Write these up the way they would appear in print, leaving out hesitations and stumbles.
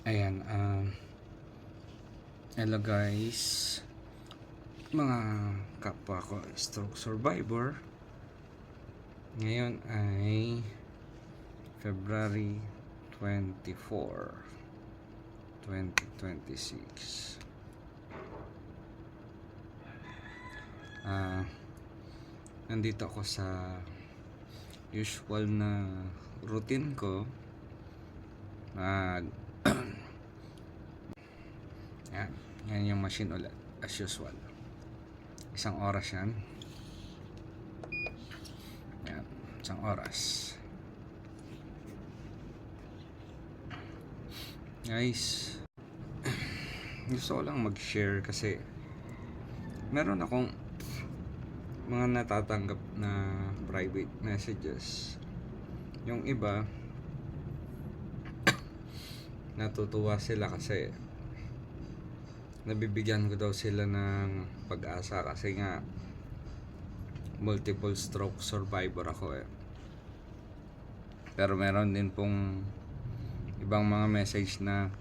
Ayan, hello guys, mga kapwa ko stroke survivor. Ngayon ay February 24, 2026. Nandito ako sa usual na routine ko. Yan, yan yung machine ulit as usual. Isang oras yan. Yan, isang oras. Guys, gusto ko lang mag-share kasi meron akong mga natatanggap na private messages. Yung iba, natutuwa sila kasi nabibigyan ko daw sila ng pag-asa kasi nga multiple stroke survivor ako eh. Pero meron din pong ibang mga message na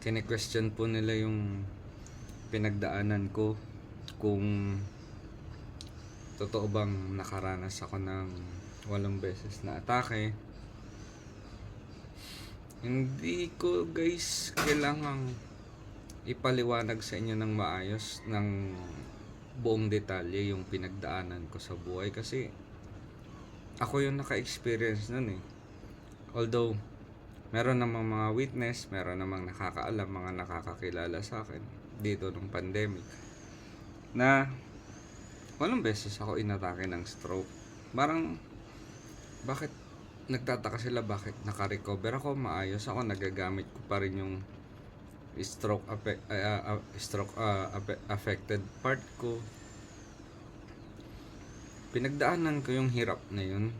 kine-question po nila yung pinagdaanan ko, kung totoo bang nakaranas ako ng 8 beses na atake. Hindi ko guys kailangang ipaliwanag sa inyo ng maayos, ng buong detalye yung pinagdaanan ko sa buhay kasi ako yung naka-experience nun eh. Although meron namang mga witness, meron namang nakakaalam, mga nakakakilala sa akin dito nung pandemic na 8 beses ako inatake ng stroke. Parang bakit nagtataka sila bakit naka-recover ako, maayos ako, nagagamit ko pa rin yung affected part ko. Pinagdaanan ko yung hirap na yun.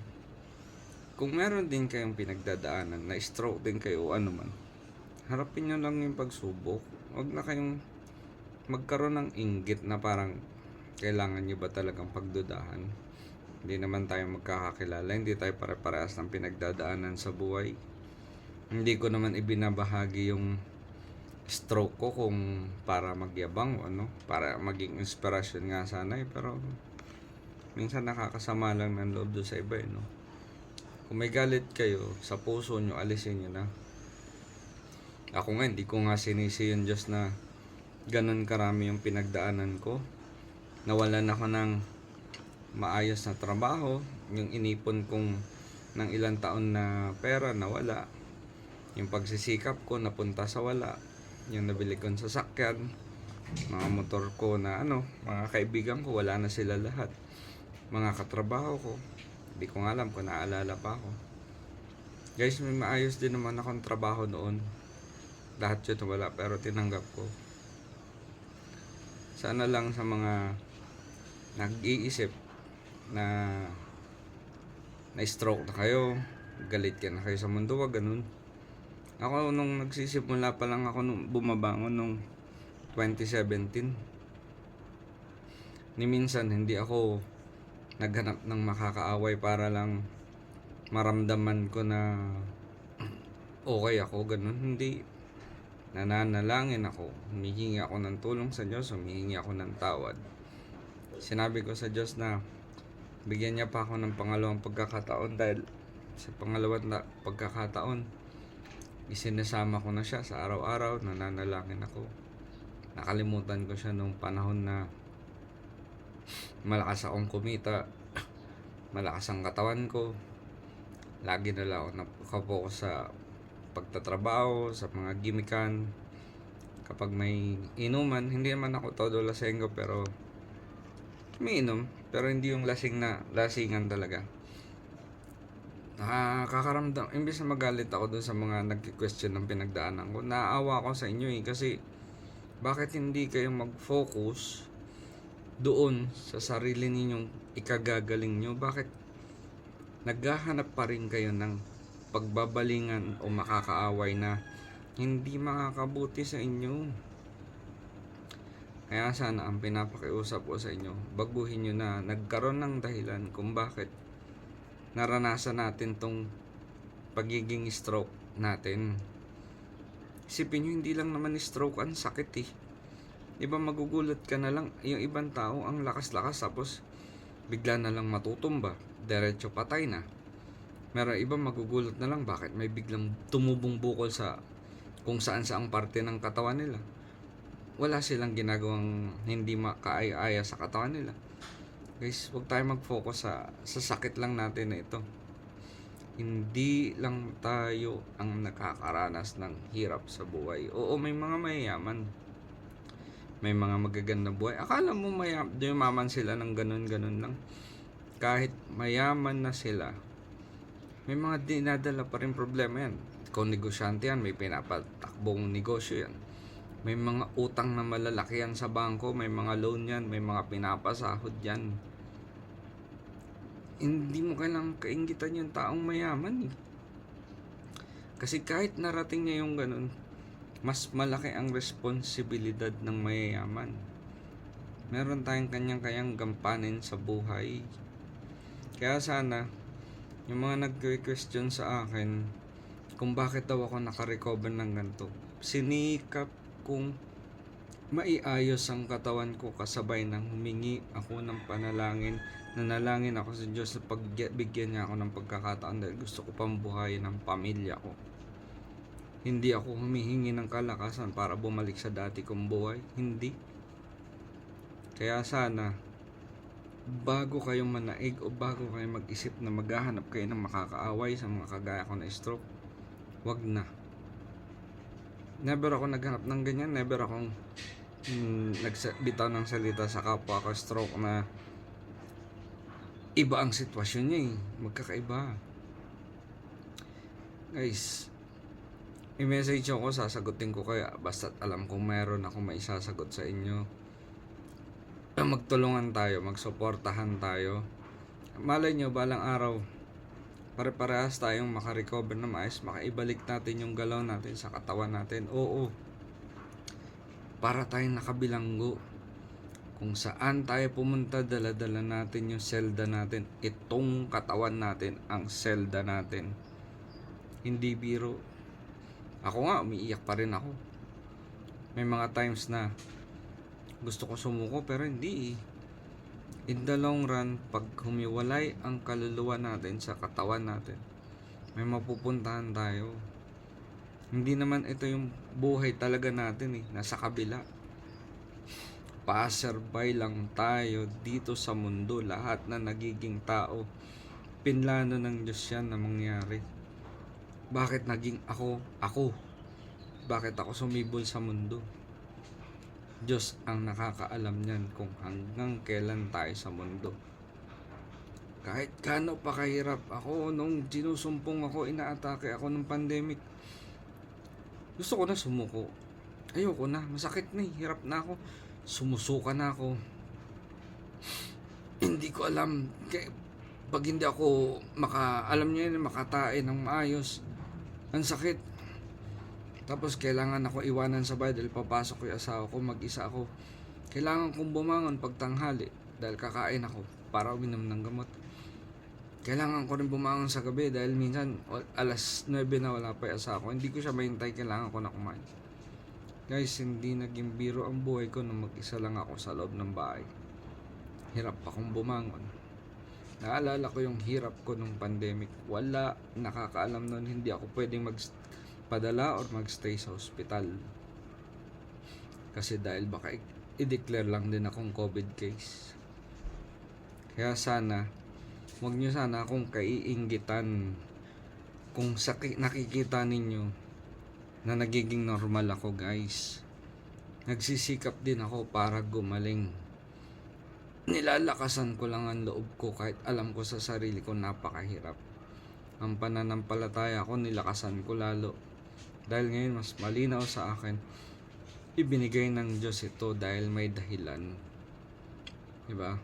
Kung meron din kayong pinagdadaanan na stroke din kayo o ano man, harapin nyo lang yung pagsubok. Huwag na kayong magkaroon ng inggit na parang kailangan nyo ba talagang pagdudahan. Hindi naman tayo magkakakilala, hindi tayo pare-parehas ng pinagdadaanan sa buhay. Hindi ko naman ibinabahagi yung stroke ko kung para magyabang o ano, para maging inspirasyon nga sana eh, pero minsan nakakasama lang ng loob doon sa iba eh, no? Kung may galit kayo sa puso nyo, alisin nyo na. Ako nga, hindi ko nga sinisi yung Diyos na ganun karami yung pinagdaanan ko. Nawalan ako ng maayos na trabaho, yung inipon kong ng ilang taon na pera nawala, yung pagsisikap ko napunta sa wala, yung nabili kong sasakyan, mga motor ko na mga kaibigan ko wala na sila lahat, mga katrabaho ko hindi ko nga alam kung naalala pa ako. Guys, may maayos din naman akong trabaho noon, lahat yun wala pero tinanggap ko. Sana lang sa mga nag-iisip na stroke na kayo, galit ka na kayo sa mundo, wag ganun. Ako nung nagsisimula pa lang ako nung bumabangon nung 2017, ni minsan hindi ako naghanap ng makakaaway para lang maramdaman ko na okay ako, ganun. Hindi, nananalangin ako, humihingi ako ng tulong sa Diyos, humihingi ako ng tawad. Sinabi ko sa Diyos na bigyan niya pa ako ng pangalawang pagkakataon, dahil sa pangalawang pagkakataon isinasama ko na siya sa araw-araw, nananalangin ako. Nakalimutan ko siya nung panahon na malakas akong kumita, malakas ang katawan ko. Lagi na lang ako nakapokus sa pagtatrabaho, sa mga gimikan. Kapag may inuman, hindi naman ako todo lasenggo, pero umiinom, pero hindi yung lasing na lasingan talaga. Nakakaramdam, imbes na magalit ako dun sa mga nagki-question ng pinagdaanan ko, naaawa ako sa inyo eh, kasi bakit hindi kayo mag-focus doon sa sarili ninyong ikagagaling nyo? Bakit naghahanap pa rin kayo ng pagbabalingan o makakaaway na hindi makakabuti sa inyo? Kaya sana ang pinapakiusap ko sa inyo, baguhin nyo na, nagkaroon ng dahilan kung bakit naranasan natin tong pagiging stroke natin. Isipin nyo, hindi lang naman stroke ang sakit eh. Diba magugulat ka na lang, yung ibang tao ang lakas-lakas tapos bigla na lang matutumba, diretso patay na. Meron iba magugulat na lang bakit may biglang tumubong bukol sa kung saan saang parte ng katawan nila. Wala silang ginagawang hindi makaaya-aya sa katawan nila. Guys, huwag tayo mag-focus sa sakit lang natin na ito. Hindi lang tayo ang nakakaranas ng hirap sa buhay. Oo, may mga mayayaman. May mga magagandang buhay. Akala mo yumaman sila ng ganun-ganun lang. Kahit mayaman na sila, may mga dinadala pa rin problema yan. Kung negosyante yan, may pinapatakbong negosyo yan. May mga utang na malalaki yan sa bangko, may mga loan yan, may mga pinapasahod yan. Hindi mo kailangang kainggitan yung taong mayaman eh. Kasi kahit narating niya yung ganun, mas malaki ang responsibilidad ng mayayaman. Meron tayong kanyang gampanin sa buhay. Kaya sana, yung mga nag-question sa akin kung bakit daw ako nakarecover ng ganito, sinikap kung maiayos ang katawan ko kasabay ng humingi ako ng panalangin. Nanalangin ako sa Diyos na pagbigyan niya ako ng pagkakataon dahil gusto ko pang buhayin ang pamilya ko. Hindi ako humihingi ng kalakasan para bumalik sa dati kong buhay. Hindi. Kaya sana, bago kayong manaig o bago kayo mag-isip na maghahanap kayo ng makakaaway sa mga kagaya ko na stroke, wag na. Never ako naghanap ng ganyan. Never akong nagbitaw ng salita sa kapwa ko stroke na iba ang sitwasyon niya eh. Magkakaiba. Guys, i-message ako, sasagutin ko kaya basta't alam kong meron akong maisasagot sa inyo. Magtulungan tayo, magsuportahan tayo. Malay nyo, balang araw, pare-parehas tayong makarecover na maayos, makaibalik natin yung galaw natin sa katawan natin. Oo, para tayong nakabilanggo. Kung saan tayo pumunta, dala-dala natin yung selda natin. Itong katawan natin, ang selda natin. Hindi biro. Ako nga, umiiyak pa rin ako. May mga times na gusto ko sumuko pero hindi. In the long run, pag humiwalay ang kaluluwa natin sa katawan natin, may mapupuntahan tayo. Hindi naman ito yung buhay talaga natin eh, nasa kabila. Passerby lang tayo dito sa mundo. Lahat na nagiging tao, pinlano ng Diyos yan na mangyari. Bakit naging ako? Bakit ako sumibol sa mundo? Diyos ang nakakaalam niyan kung hanggang kailan tayo sa mundo. Kahit gaano pa kahirap ako, nung sinusumpong ako, inaatake ako ng pandemic, gusto ko na sumuko. Ayoko na, masakit na eh, hirap na ako. Sumusuka na ako. Hindi ko alam. Pag hindi ako alam niyo yun, makatae ng maayos, ang sakit. Tapos kailangan ako iwanan sa bahay dahil papasok ko yung asawa ko, mag-isa ako. Kailangan kong bumangon pag tanghali dahil kakain ako para uminom ng gamot. Kailangan ko rin bumangon sa gabi dahil minsan alas 9 na wala pa yung asawa ko. Hindi ko siya mahintay, kailangan ko na kumain. Guys, hindi naging biro ang buhay ko nung mag-isa lang ako sa loob ng bahay. Hirap akong bumangon. Naalala ko yung hirap ko nung pandemic. Wala nakakaalam nun, hindi ako pwedeng magpadala or magstay sa hospital. Kasi dahil baka i-declare lang din akong COVID case. Kaya sana, huwag nyo sana akong kaiinggitan kung nakikita ninyo na nagiging normal ako, guys. Nagsisikap din ako para gumaling. Nilalakasan ko lang ang loob ko kahit alam ko sa sarili ko napakahirap. Ang pananampalataya ko, nilakasan ko lalo. Dahil ngayon mas malinaw sa akin, ibinigay ng Diyos ito dahil may dahilan. Diba?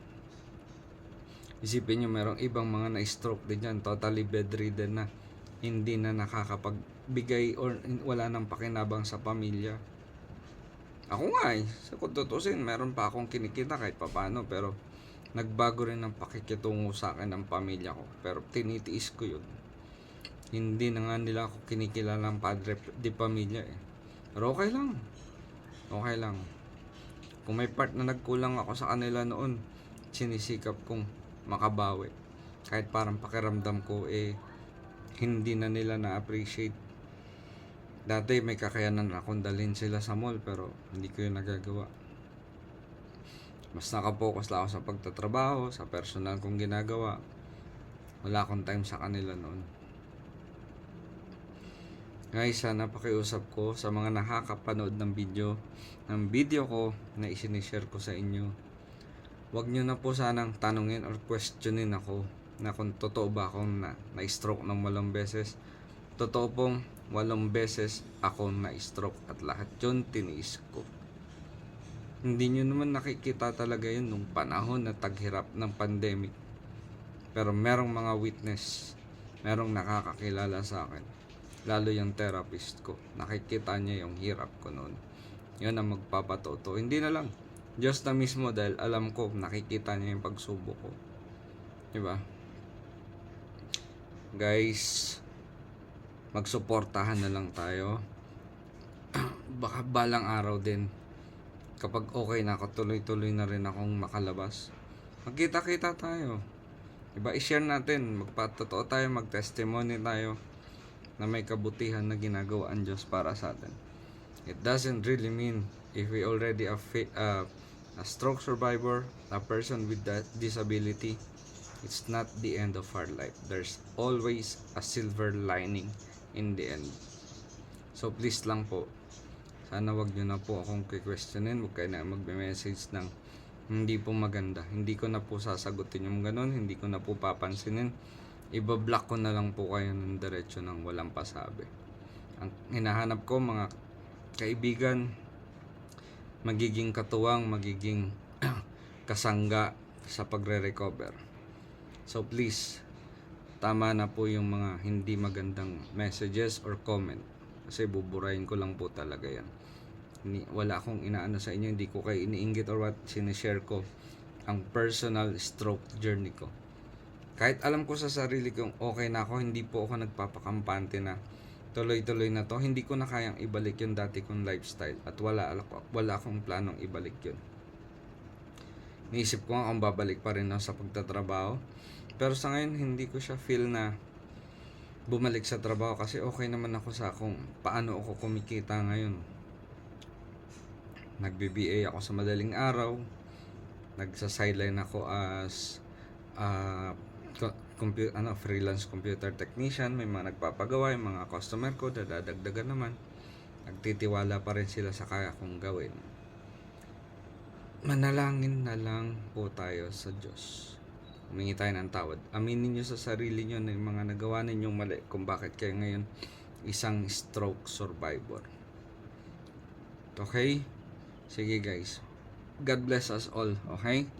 Isipin nyo, merong ibang mga na-stroke din dyan, totally bedridden na, hindi na nakakapagbigay or wala nang pakinabang sa pamilya. Ako nga eh, sa kung tutusin, meron pa akong kinikita kahit papano, pero nagbago rin ang pakikitungo sa akin ng pamilya ko. Pero tinitiis ko yun. Hindi na nga nila ako kinikilalang padre di pamilya eh. Pero okay lang. Okay lang. Kung may part na nagkulang ako sa kanila noon, sinisikap kong makabawi. Kahit parang pakiramdam ko hindi na nila na-appreciate. Dati may kakayanan akong dalhin sila sa mall pero hindi ko yun nagagawa. Mas nakapokus lang ako sa pagtatrabaho, sa personal kong ginagawa. Wala akong time sa kanila noon. Guys, sana pakiusap ko sa mga nakakapanood ng video ko na isinishare ko sa inyo. Huwag nyo na po sanang tanungin or questionin ako na kung totoo ba akong na-stroke ng 8 beses. Totoo pong 8 beses ako na-stroke at lahat yun tiniis ko. Hindi nyo naman nakikita talaga yun nung panahon na taghirap ng pandemic. Pero merong mga witness, merong nakakakilala sa akin. Lalo yung therapist ko. Nakikita niya yung hirap ko noon. Yun ang magpapatuto. Hindi na lang Diyos na mismo dahil alam ko nakikita niya yung pagsubok ko. Diba? Guys, magsuportahan na lang tayo. Baka balang araw din kapag okay na ako, tuloy-tuloy na rin akong makalabas. Magkita-kita tayo. Diba? I-share natin. Magpatotoo tayo, mag-testimony tayo na may kabutihan na ginagawa ang Diyos para sa atin. It doesn't really mean if we already a stroke survivor, a person with that disability, it's not the end of our life. There's always a silver lining in the end. So please lang po, sana wag nyo na po akong questionin, wag kayo na magme-message ng hindi po maganda. Hindi ko na po sasagutin yung ganun, hindi ko na po papansinin. Ibablock ko na lang po kayo ng diretso ng walang pasabi. Ang hinahanap ko, mga kaibigan, magiging katuwang, magiging kasangga sa pagre-recover. So please, tama na po yung mga hindi magandang messages or comment. Kasi buburahin ko lang po talaga yan. Wala akong inaano sa inyo, hindi ko kayo iniinggit or what, sinishare ko ang personal stroke journey ko. Kahit alam ko sa sarili kong okay na ako, hindi po ako nagpapakampante na tuloy-tuloy na to. Hindi ko na kayang ibalik yung dati kong lifestyle at wala akong planong ibalik yun. Niisip ko nga kung babalik pa rin ako sa pagtatrabaho. Pero sa ngayon, hindi ko siya feel na bumalik sa trabaho kasi okay naman ako sa kung paano ako kumikita ngayon. Nag-BBA ako sa madaling araw. Nagsa-sideline ako as freelance computer technician. May mga nagpapagawa, yung mga customer ko dadagdagan naman. Nagtitiwala pa rin sila sa kaya kong gawin. Manalangin na lang po tayo sa Diyos. Humingi tayo ng tawad. Aminin nyo sa sarili nyo na yung mga nagawa ninyong mali kung bakit kayo ngayon isang stroke survivor. Okay? Sige guys. God bless us all. Okay?